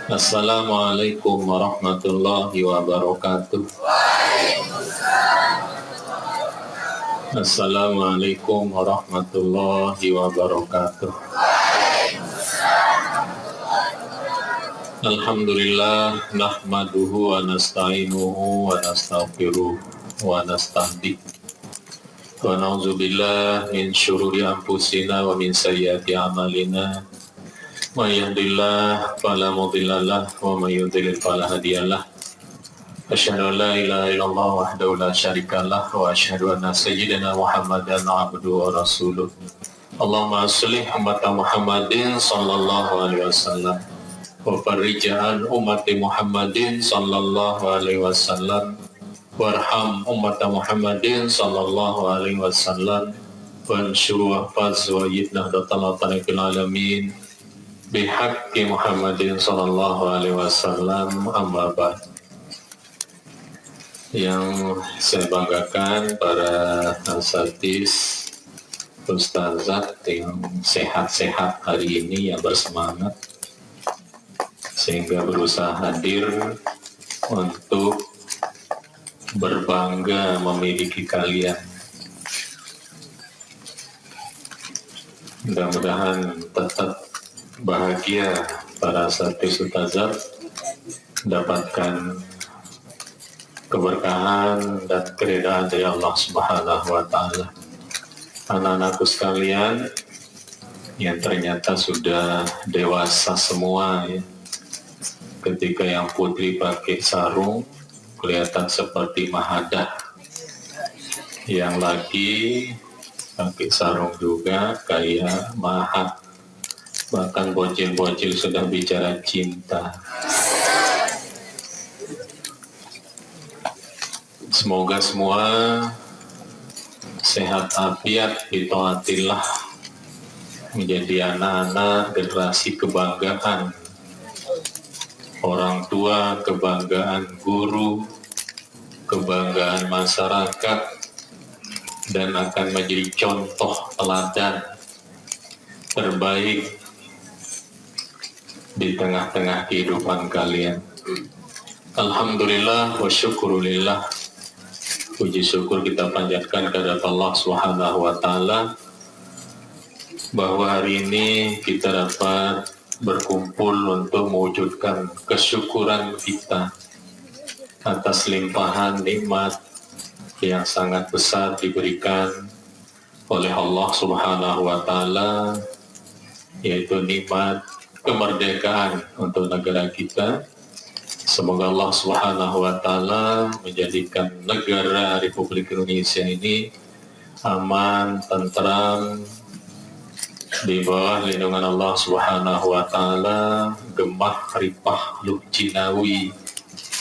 Assalamualaikum warahmatullahi wabarakatuh. Assalamualaikum warahmatullahi wabarakatuh. Alhamdulillah nahmaduhu wa nasta'inuhu wa nastaghfiruh wa nastahdi wa na'udzubillah min syururi anfusina wa min sayyiati a'malina. May yahdihillahu fala mudhillalah wa may yudlil fala hadiyalah. Asyhadu an la ilaha illallah wahdahu la syarikalah wa asyhadu anna sayyidina Muhammadan abduhu wa rasuluh. Allahumma shalli umat Muhammadin sallallahu alaihi wasallam wa farrij'an umat Muhammadin sallallahu alaihi wasallam warham umat Muhammadin sallallahu alaihi wasallam wa ansyuru wahfaz wa yidnah datalatan fil alamin bihaqqi Muhammadin sallallahu alaihi wasallam. Amma ba'd. Yang saya banggakan para asatidz, ustazat yang sehat-sehat hari ini, yang bersemangat sehingga berusaha hadir untuk berbangga memiliki kalian. Mudah-mudahan tetap bahagia para asatidz ustazat mendapatkan keberkahan dan keridhaan dari Allah Subhanahu wa Ta'ala. Anak-anakku sekalian yang ternyata sudah dewasa semua ya. Ketika yang putri pakai sarung kelihatan seperti mahadah, yang laki pakai sarung juga kayak mahat. Bahkan bocil-bocil sudah bicara cinta. Semoga semua sehat afiat, ditaatillah, menjadi anak-anak generasi kebanggaan orang tua, kebanggaan guru, kebanggaan masyarakat, dan akan menjadi contoh teladan terbaik di tengah-tengah kehidupan kalian. Alhamdulillah wa syukurillah. Puji syukur kita panjatkan kepada Allah Subhanahu wa Ta'ala bahwa hari ini kita dapat berkumpul untuk mewujudkan kesyukuran kita atas limpahan nikmat yang sangat besar diberikan oleh Allah Subhanahu wa Ta'ala, yaitu nikmat kemerdekaan untuk negara kita. Semoga Allah Subhanahu wa Ta'ala menjadikan negara Republik Indonesia ini aman, tentram, di bawah lindungan Allah Subhanahu wa Ta'ala, gemah, ripah, luh jinawi,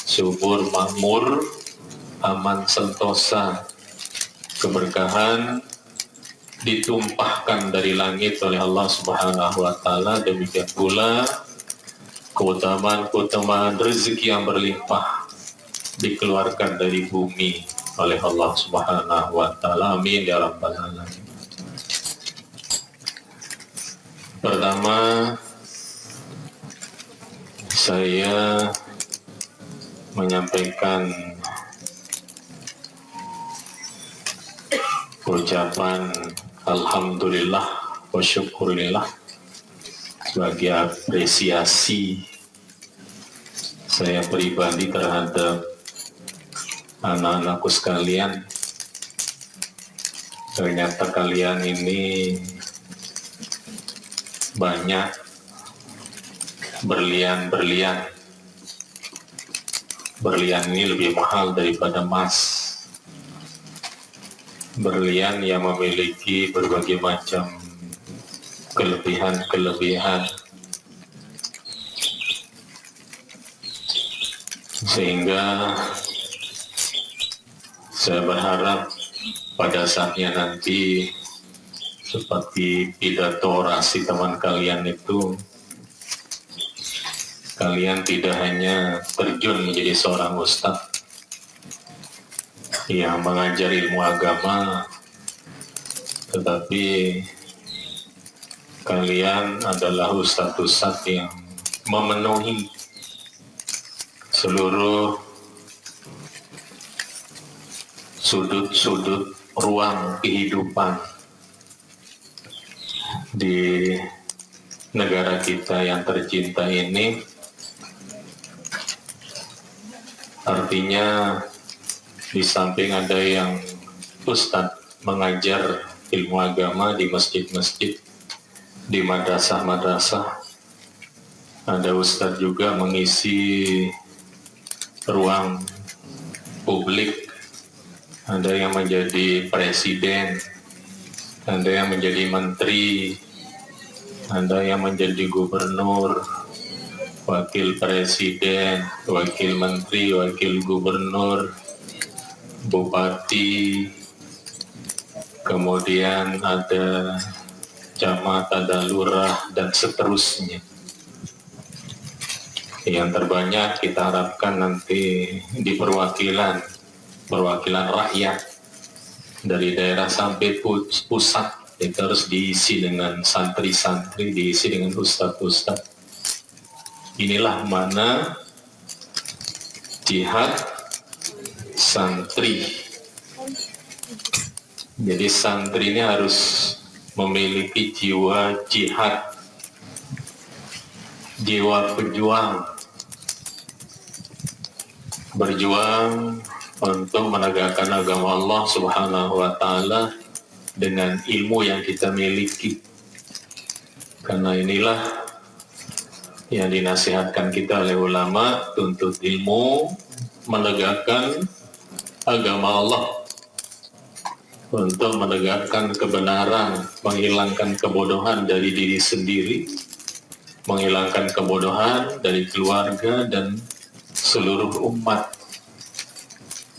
subur, makmur, aman, sentosa, keberkahan ditumpahkan dari langit oleh Allah Subhanahu wa Ta'ala. Demikian pula keutamaan rezeki yang berlimpah dikeluarkan dari bumi oleh Allah Subhanahu wa Ta'ala. Amin ya rabbal alamin. Pertama, saya menyampaikan ucapan alhamdulillah wa syukurillah sebagai apresiasi saya pribadi terhadap anak-anakku sekalian. Ternyata kalian ini banyak berlian. Berlian ini lebih mahal daripada emas. Berlian yang memiliki berbagai macam kelebihan, sehingga saya berharap pada saatnya nanti seperti pidato orasi teman kalian itu, kalian tidak hanya terjun menjadi seorang ustadz yang mengajar ilmu agama, tetapi kalian adalah ustadz-ustadz yang memenuhi seluruh sudut-sudut ruang kehidupan di negara kita yang tercinta ini. Artinya di samping ada yang ustadz mengajar ilmu agama di masjid-masjid, di madrasah-madrasah, ada ustadz juga mengisi ruang publik, ada yang menjadi presiden, ada yang menjadi menteri, ada yang menjadi gubernur, wakil presiden, wakil menteri, wakil gubernur, bupati, kemudian ada camat, ada lurah, dan seterusnya. Yang terbanyak kita harapkan nanti di perwakilan rakyat dari daerah sampai pusat itu harus diisi dengan santri-santri, diisi dengan ustadz-ustadz. Inilah mana jihad santri. Jadi santri ini harus memiliki jiwa jihad, jiwa berjuang untuk menegakkan agama Allah Subhanahu wa Ta'ala dengan ilmu yang kita miliki. Karena inilah yang dinasihatkan kita oleh ulama, tuntut ilmu, menegakkan agama Allah, untuk menegakkan kebenaran, menghilangkan kebodohan dari diri sendiri, menghilangkan kebodohan dari keluarga dan seluruh umat.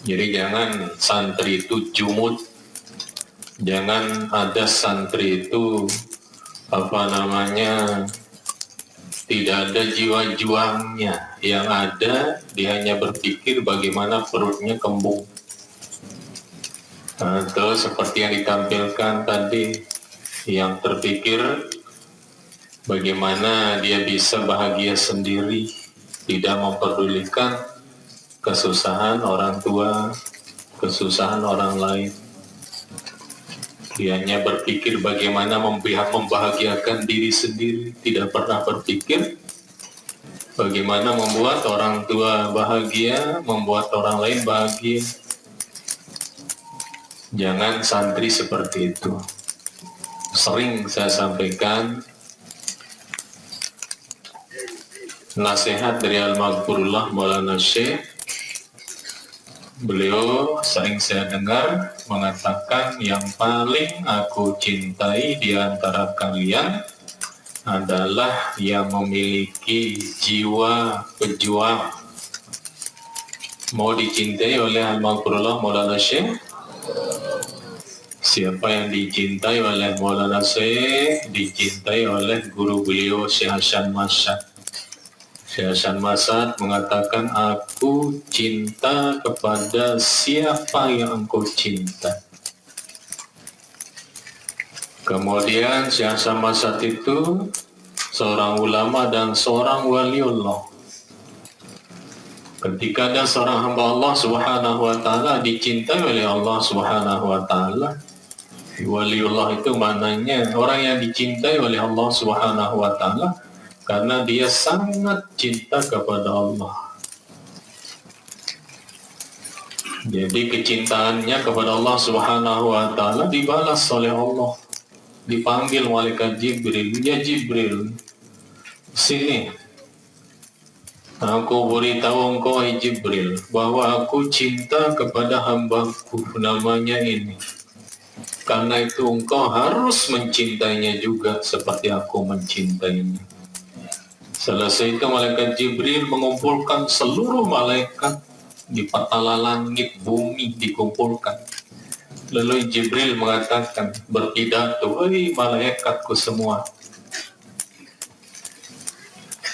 Jadi jangan santri itu jumud, jangan ada santri itu tidak ada jiwa juangnya. Yang ada dia hanya berpikir bagaimana perutnya kembung. Atau seperti yang ditampilkan tadi, yang terpikir bagaimana dia bisa bahagia sendiri, tidak memperdulikan kesusahan orang tua, kesusahan orang lain. Dia hanya berpikir bagaimana membahagiakan diri sendiri, tidak pernah berpikir bagaimana membuat orang tua bahagia, membuat orang lain bahagia. Jangan santri seperti itu. Sering saya sampaikan nasihat dari Al-Maghfurullah Maulana Syekh. Beliau sering saya dengar mengatakan, yang paling aku cintai di antara kalian adalah yang memiliki jiwa pejuang. Mau dicintai oleh Al-Maghfurullah Maulana Syekh? Siapa yang dicintai oleh Maulana Syekh, dicintai oleh guru beliau Syekh Hasan Masad. Syekh Hasan Masad mengatakan, aku cinta kepada siapa yang engkau cinta. Kemudian Syekh Hasan Masad itu seorang ulama dan seorang waliullah. Ketika ada seorang hamba Allah Subhanahu wa Ta'ala dicintai oleh Allah Subhanahu wa Ta'ala, waliullah itu maknanya orang yang dicintai oleh Allah Subhanahu wa Ta'ala karena dia sangat cinta kepada Allah. Jadi kecintaannya kepada Allah Subhanahu wa Ta'ala dibalas oleh Allah. Dipanggil malaikat Jibril, ya Jibril, sini. Aku beritahu engkau, hai Jibril, bahwa aku cinta kepada hambaku namanya ini. Karena itu engkau harus mencintainya juga seperti aku mencintainya. Selesai itu malaikat Jibril mengumpulkan seluruh malaikat di patala langit, bumi dikumpulkan. Lalu Jibril mengatakan, berpidato, wahai malaikatku semua,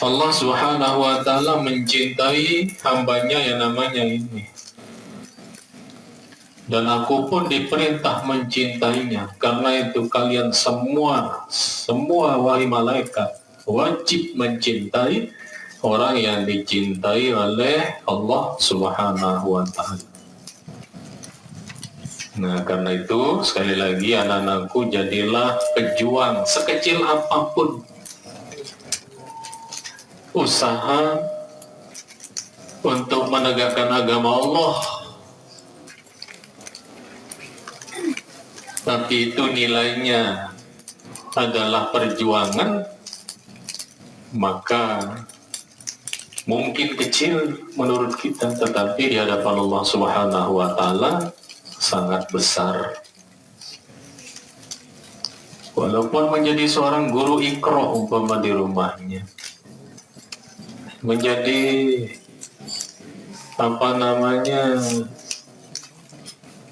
Allah Subhanahu wa Ta'ala mencintai hambanya yang namanya ini. Dan aku pun diperintah mencintainya. Karena itu kalian semua wahai malaikat, wajib mencintai orang yang dicintai oleh Allah Subhanahu wa Ta'ala. Nah, karena itu sekali lagi anak-anakku, jadilah pejuang sekecil apapun usaha untuk menegakkan agama Allah, tapi itu nilainya adalah perjuangan, maka mungkin kecil menurut kita, tetapi di hadapan Allah Subhanahu wa Ta'ala sangat besar. Walaupun menjadi seorang guru Iqra umpama di rumahnya, menjadi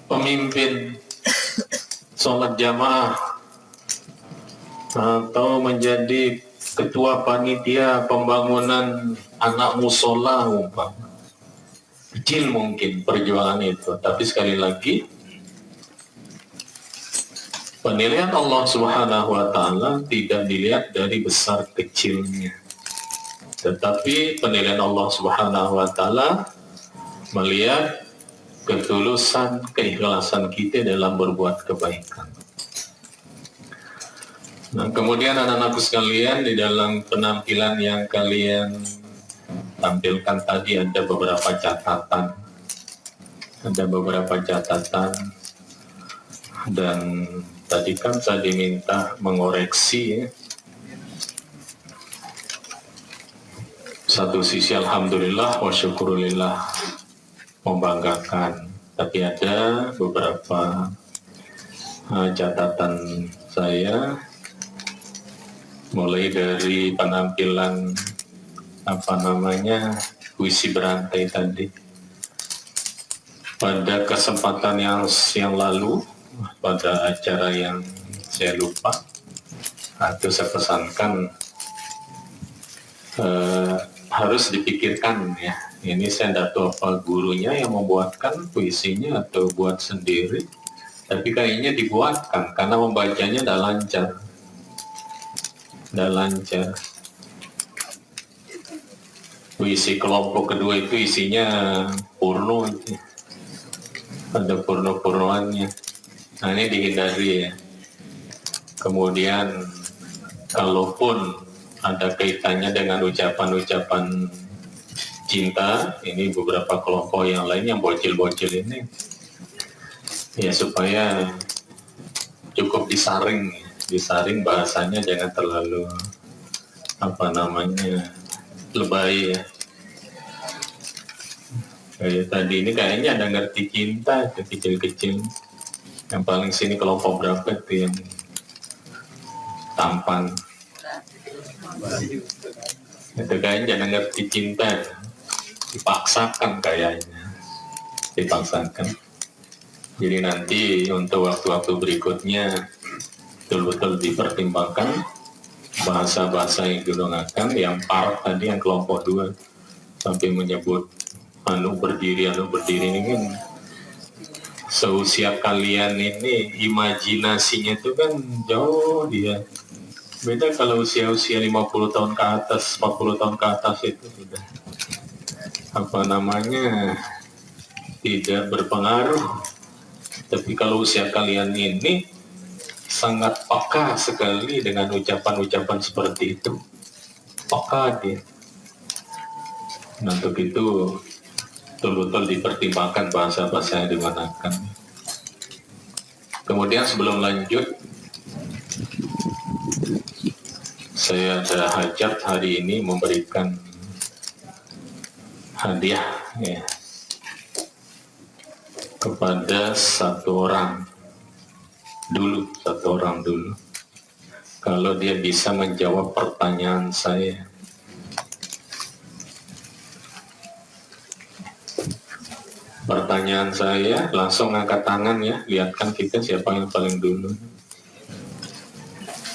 pemimpin sholat jamaah, atau menjadi ketua panitia pembangunan anak musola umpama. Kecil mungkin perjuangan itu, tapi sekali lagi penilaian Allah Subhanahu wa Ta'ala tidak dilihat dari besar kecilnya, tetapi penilaian Allah Subhanahu wa Ta'ala melihat ketulusan, keikhlasan kita dalam berbuat kebaikan. Nah, kemudian anak-anakku sekalian, di dalam penampilan yang kalian tampilkan tadi ada beberapa catatan, dan tadi kan saya diminta mengoreksi ya. Satu sisi alhamdulillah wa syukurillah, membanggakan, tapi ada beberapa catatan saya, mulai dari penampilan puisi berantai tadi. Pada kesempatan yang lalu, pada acara yang saya lupa, atau saya pesankan, harus dipikirkan ya. Ini saya tidak tahu apa gurunya yang membuatkan puisinya atau buat sendiri, tapi kayaknya dibuatkan karena membacanya tidak lancar. Puisi kelompok kedua itu isinya porno, ada porno-pornoannya. Nah, ini dihindari ya. Kemudian kalaupun ada kaitannya dengan ucapan-ucapan cinta, ini beberapa kelompok yang lain yang bocil-bocil ini, ya supaya cukup disaring bahasanya, jangan terlalu lebay ya. Kayak tadi ini kayaknya ada ngerti cinta, kecil-kecil. Yang paling sini kelompok berapa itu yang tampan? Itu kayaknya jangan ngerti cinta, dipaksakan kayaknya. Jadi nanti untuk waktu-waktu berikutnya betul-betul dipertimbangkan bahasa-bahasa yang digunakan, yang part tadi yang kelompok 2 sampai menyebut anu berdiri ini kan, seusia kalian ini imajinasinya itu kan jauh dia. Beda kalau usia-usia 50 tahun ke atas, 40 tahun ke atas itu sudah tidak berpengaruh. Tapi kalau usia kalian ini sangat peka sekali dengan ucapan-ucapan seperti itu. Peka dia. Nah, untuk itu betul-betul dipertimbangkan bahasa-bahasa yang digunakan. Kemudian sebelum lanjut, saya ada hajat hari ini memberikan hadiah ya, kepada satu orang dulu, kalau dia bisa menjawab pertanyaan saya. Pertanyaan saya, langsung angkat tangan ya, lihatkan kita siapa yang paling dulu.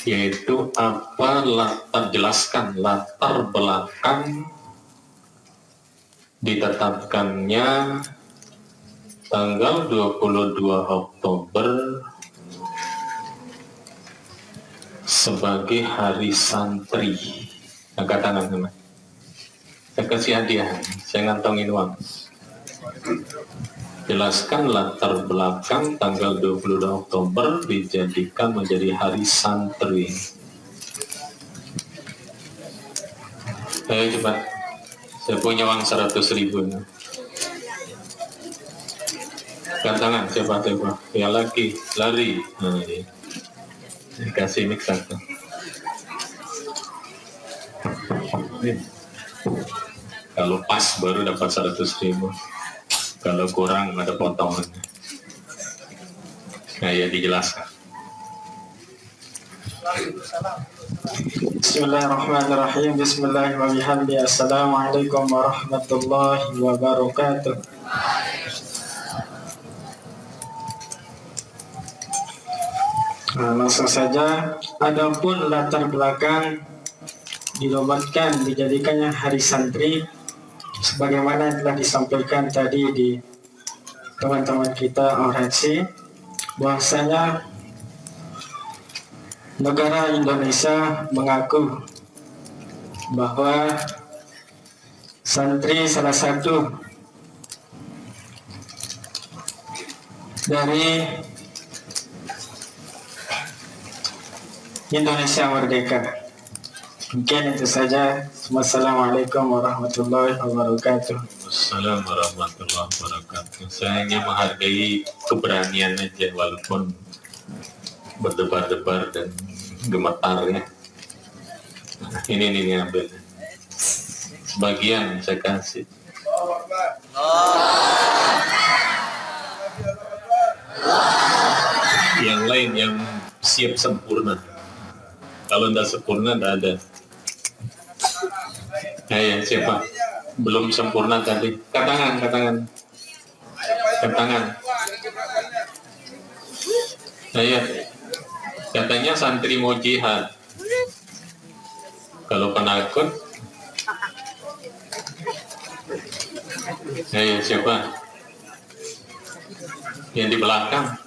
Yaitu jelaskan latar belakang ditetapkannya tanggal 22 Oktober sebagai Hari Santri. Angkat tangan teman. Saya kasih hadiah, saya ngantongin uang. Jelaskan latar belakang tanggal 22 Oktober dijadikan menjadi hari santri. Ayo cepat, saya punya uang 100.000. Tangan siapa? Ya lagi, lari. Nah, ini. Kasih mic satu. Kalau pas baru dapat 100.000. Kalau kurang ada potongannya. Nah, ya dijelaskan. Bismillahirrahmanirrahim. Bismillahirrahmanirrahim. Assalamualaikum warahmatullahi wabarakatuh. Langsung saja. Adapun latar belakang dinobatkan dijadikannya hari santri, sebagaimana telah disampaikan tadi di teman-teman kita orasi, bahwasanya negara Indonesia mengaku bahwa santri salah satu dari Indonesia merdeka. Mungkin itu saja. Wassalamualaikum warahmatullahi wabarakatuh. Assalamualaikum warahmatullahi wabarakatuh. Saya hanya menghargai keberanian aja, walaupun berdebar-debar dan gemetar ya. Ini ambil. Sebagian saya kasih. Yang lain yang siap sempurna. Kalau tidak sempurna tidak ada. Ya, siapa? Belum sempurna tadi. Katangan. Saya katanya santri mau jihad. Kalau penakut, ya siapa? Yang di belakang.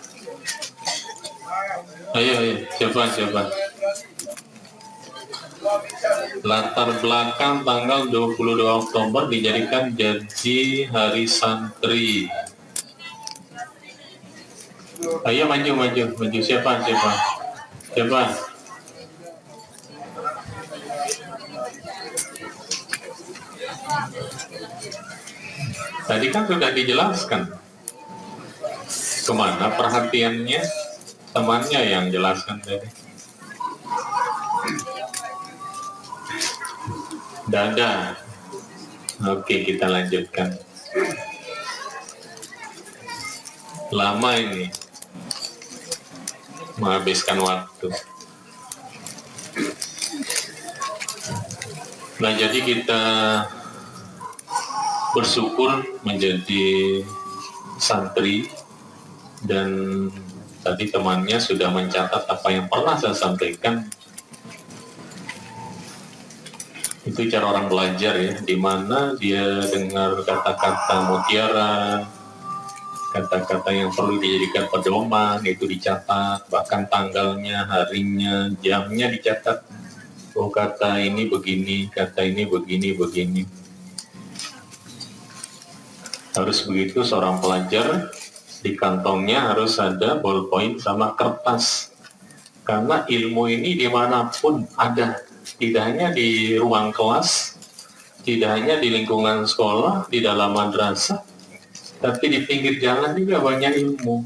Ayo, siapa? Latar belakang tanggal 22 Oktober dijadikan jadi hari santri. Ayo maju. Siapa? Tadi kan sudah dijelaskan. Kemana perhatiannya? Temannya yang jelaskan tadi. Dada. Oke, kita lanjutkan. Lama ini menghabiskan waktu. Nah, jadi kita bersyukur menjadi santri, dan tadi temannya sudah mencatat apa yang pernah saya sampaikan. Itu cara orang belajar ya, di mana dia dengar kata-kata mutiara, kata-kata yang perlu dijadikan pedoman, itu dicatat, bahkan tanggalnya, harinya, jamnya dicatat. Oh, kata ini begini, kata ini begini. Harus begitu seorang pelajar, di kantongnya harus ada ballpoint sama kertas. Karena ilmu ini dimanapun ada. Tidak hanya di ruang kelas, tidak hanya di lingkungan sekolah, di dalam madrasah, tapi di pinggir jalan juga banyak ilmu.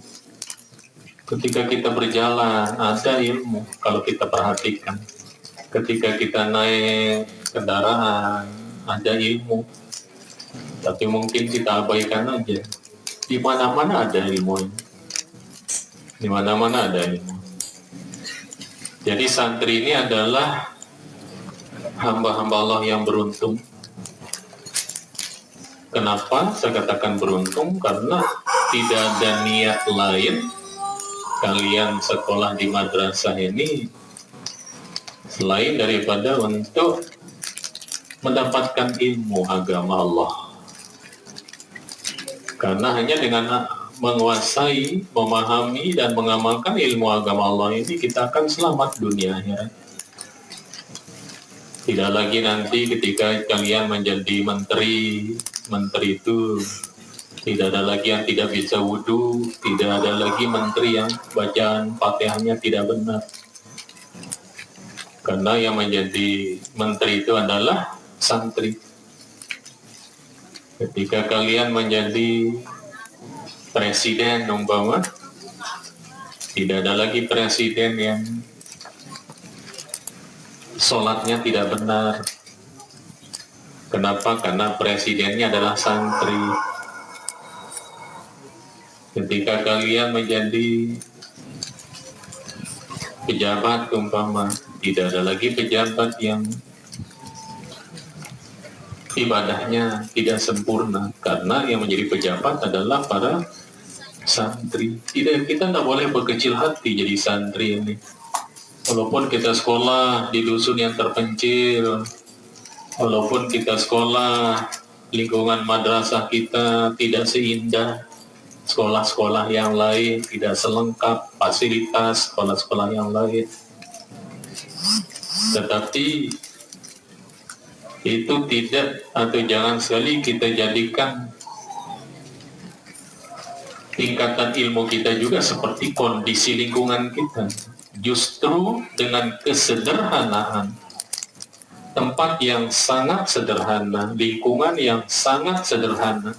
Ketika kita berjalan, ada ilmu kalau kita perhatikan. Ketika kita naik kendaraan, ada ilmu. Tapi mungkin kita abaikan aja. Di mana-mana ada ilmu ini. Di mana-mana ada ilmu. Jadi santri ini adalah hamba-hamba Allah yang beruntung. Kenapa saya katakan beruntung? Karena tidak ada niat lain kalian sekolah di madrasah ini selain daripada untuk mendapatkan ilmu agama Allah. Karena hanya dengan menguasai, memahami, dan mengamalkan ilmu agama Allah ini, kita akan selamat dunia akhirat. Tidak lagi nanti ketika kalian menjadi menteri itu tidak ada lagi yang tidak bisa wudhu, tidak ada lagi menteri yang bacaan Fatihahnya tidak benar. Karena yang menjadi menteri itu adalah santri. Ketika kalian menjadi presiden umpama, tidak ada lagi presiden yang sholatnya tidak benar. Kenapa? Karena presidennya adalah santri. Ketika kalian menjadi pejabat umpama, tidak ada lagi pejabat yang ibadahnya tidak sempurna, karena yang menjadi pejabat adalah para santri. Kita tidak boleh berkecil hati jadi santri ini. Walaupun kita sekolah di dusun yang terpencil, walaupun kita sekolah lingkungan madrasah kita tidak seindah sekolah-sekolah yang lain, tidak selengkap fasilitas sekolah-sekolah yang lain, tetapi itu tidak, atau jangan sekali kita jadikan tingkatan ilmu kita juga seperti kondisi lingkungan kita. Justru dengan kesederhanaan, tempat yang sangat sederhana, lingkungan yang sangat sederhana,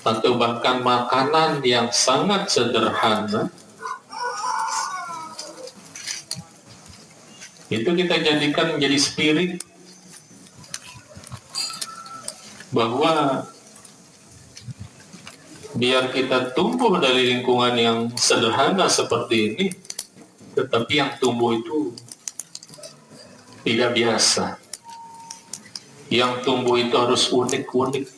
atau bahkan makanan yang sangat sederhana, itu kita jadikan menjadi spirit bahwa biar kita tumbuh dari lingkungan yang sederhana seperti ini, tetapi yang tumbuh itu tidak biasa. Yang tumbuh itu harus unik-unik.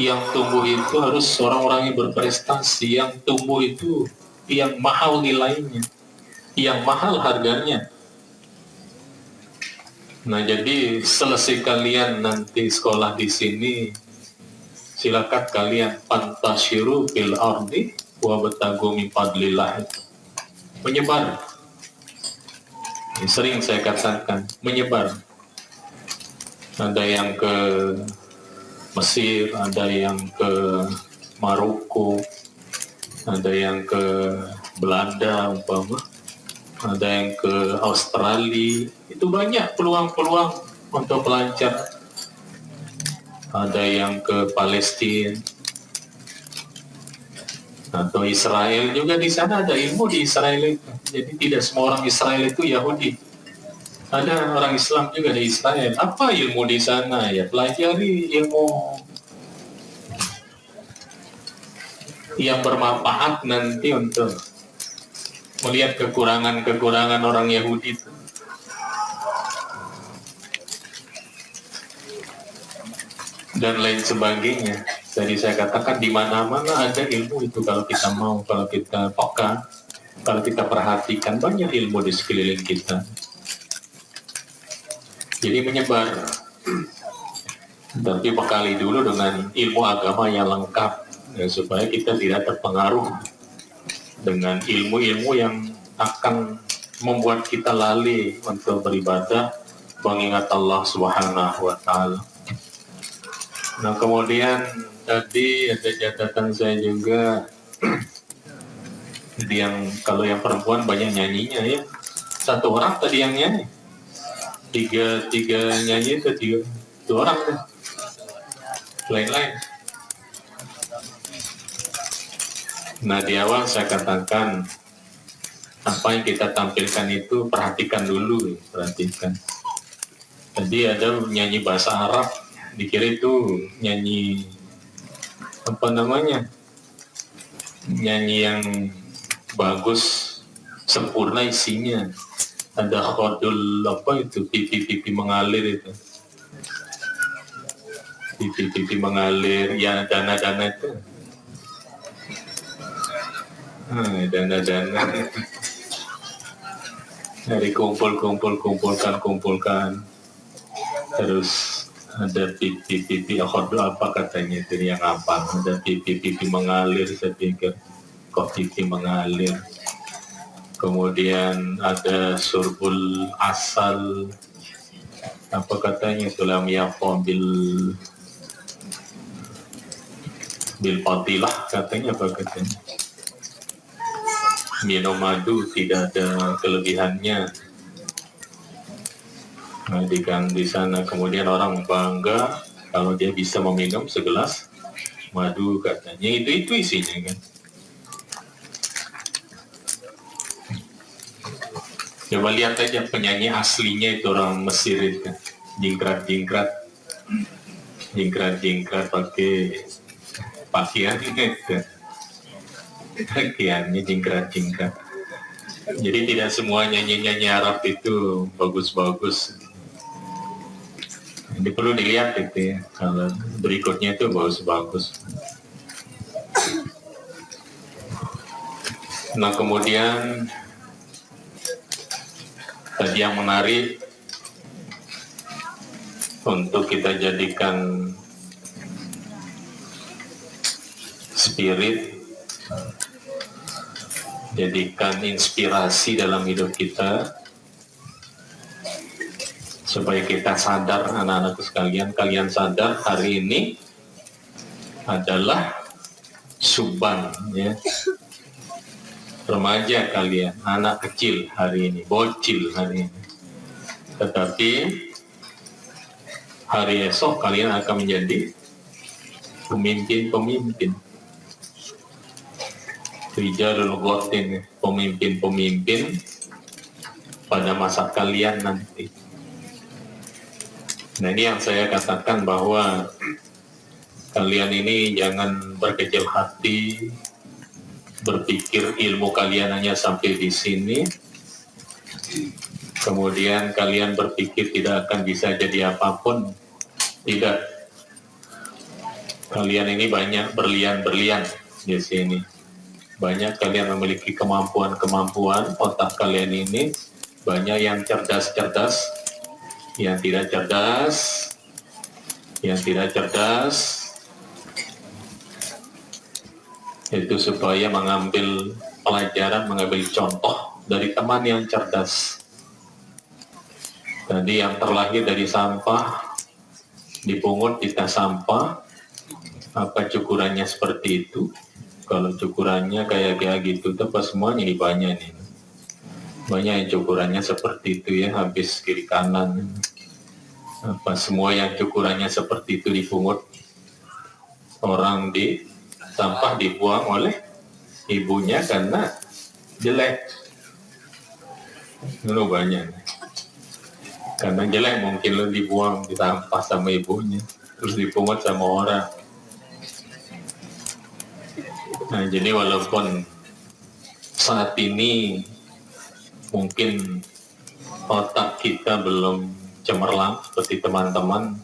Yang tumbuh itu harus orang-orang yang berprestasi. Yang tumbuh itu yang mahal nilainya, yang mahal harganya. Nah, jadi selesai kalian nanti sekolah di sini, silakan kalian fantasyiru fil ardi wa batagu min fadlillah. Menyebar. Sering saya katakan, menyebar. Ada yang ke Mesir, ada yang ke Maroko, ada yang ke Belanda umpama, ada yang ke Australia. Itu banyak peluang-peluang untuk pelajar. Ada yang ke Palestina atau Israel juga. Di sana ada ilmu di Israel itu. Jadi tidak semua orang Israel itu Yahudi. Ada orang Islam juga di Israel. Apa ilmu di sana? Ya pelajari ilmu yang bermanfaat nanti untuk melihat kekurangan-kekurangan orang Yahudi itu. Dan lain sebagainya. Jadi saya katakan di mana-mana ada ilmu itu kalau kita mau, kalau kita peka, kalau kita perhatikan, banyak ilmu di sekeliling kita. Jadi menyebar. Tapi bekali dulu dengan ilmu agama yang lengkap, ya, supaya kita tidak terpengaruh dengan ilmu-ilmu yang akan membuat kita lalai untuk beribadah, mengingat Allah Subhanahu wa Ta'ala. Nah, kemudian tadi ada catatan saya juga, yang kalau yang perempuan banyak nyanyinya ya. Satu orang tadi yang nyanyi, tiga nyanyi itu dua orang deh. Lain-lain. Nah, di awal saya katakan apa yang kita tampilkan itu perhatikan dulu, perhatikan. Tadi ada nyanyi bahasa Arab, dikira itu nyanyi apa namanya, nyanyi yang bagus, sempurna isinya. Ada khodul apa itu, pipi-pipi mengalir itu, pipi-pipi mengalir, ya dana-dana itu, dana-dana dari kumpulkan, terus ada pipi-pipi khodul apa katanya itu yang apa, ada pipi-pipi mengalir. Saya pikir kok pipi mengalir, kemudian ada surbul asal, apa katanya itu, lam yaqom bil fadilah katanya, apa katanya, minum madu tidak ada kelebihannya. Nah, di sana kemudian orang bangga kalau dia bisa meminum segelas madu katanya. Itu isinya kan. Coba lihat aja penyanyi aslinya itu orang Mesir itu, jingkrat pakai pakaiannya itu, pakaiannya jingkrat. Jadi tidak semua nyanyi Arab itu bagus-bagus. Ini perlu dilihat itu ya. Kalau berikutnya itu bagus-bagus. Nah kemudian tadi yang menarik untuk kita jadikan spirit, jadikan inspirasi dalam hidup kita, supaya kita sadar, anak-anakku sekalian, kalian sadar hari ini adalah Suban ya. Remaja kalian, anak kecil hari ini, bocil hari ini. Tetapi hari esok kalian akan menjadi pemimpin. Rijalul Ghatin, pemimpin pada masa kalian nanti. Nah ini yang saya katakan, bahwa kalian ini jangan berkecil hati, berpikir ilmu kalian hanya sampai di sini, kemudian kalian berpikir tidak akan bisa jadi apapun. Tidak. Kalian ini banyak berlian-berlian di sini. Banyak kalian memiliki kemampuan, otak kalian ini banyak yang cerdas, yang tidak cerdas, itu supaya mengambil pelajaran, mengambil contoh dari teman yang cerdas. Tadi yang terlahir dari sampah, dipungut di tas sampah, apa cukurannya seperti itu? Kalau cukurannya kayak gitu, apa semuanya ini banyak nih. Banyak yang cukurannya seperti itu ya, habis kiri kanan. Apa semua yang cukurannya seperti itu dipungut, orang di sampah dibuang oleh ibunya karena jelek. Lalu banyak. Karena jelek mungkin lo dibuang di sampah sama ibunya, terus dipungut sama orang. Nah jadi walaupun saat ini mungkin otak kita belum cemerlang seperti teman-teman,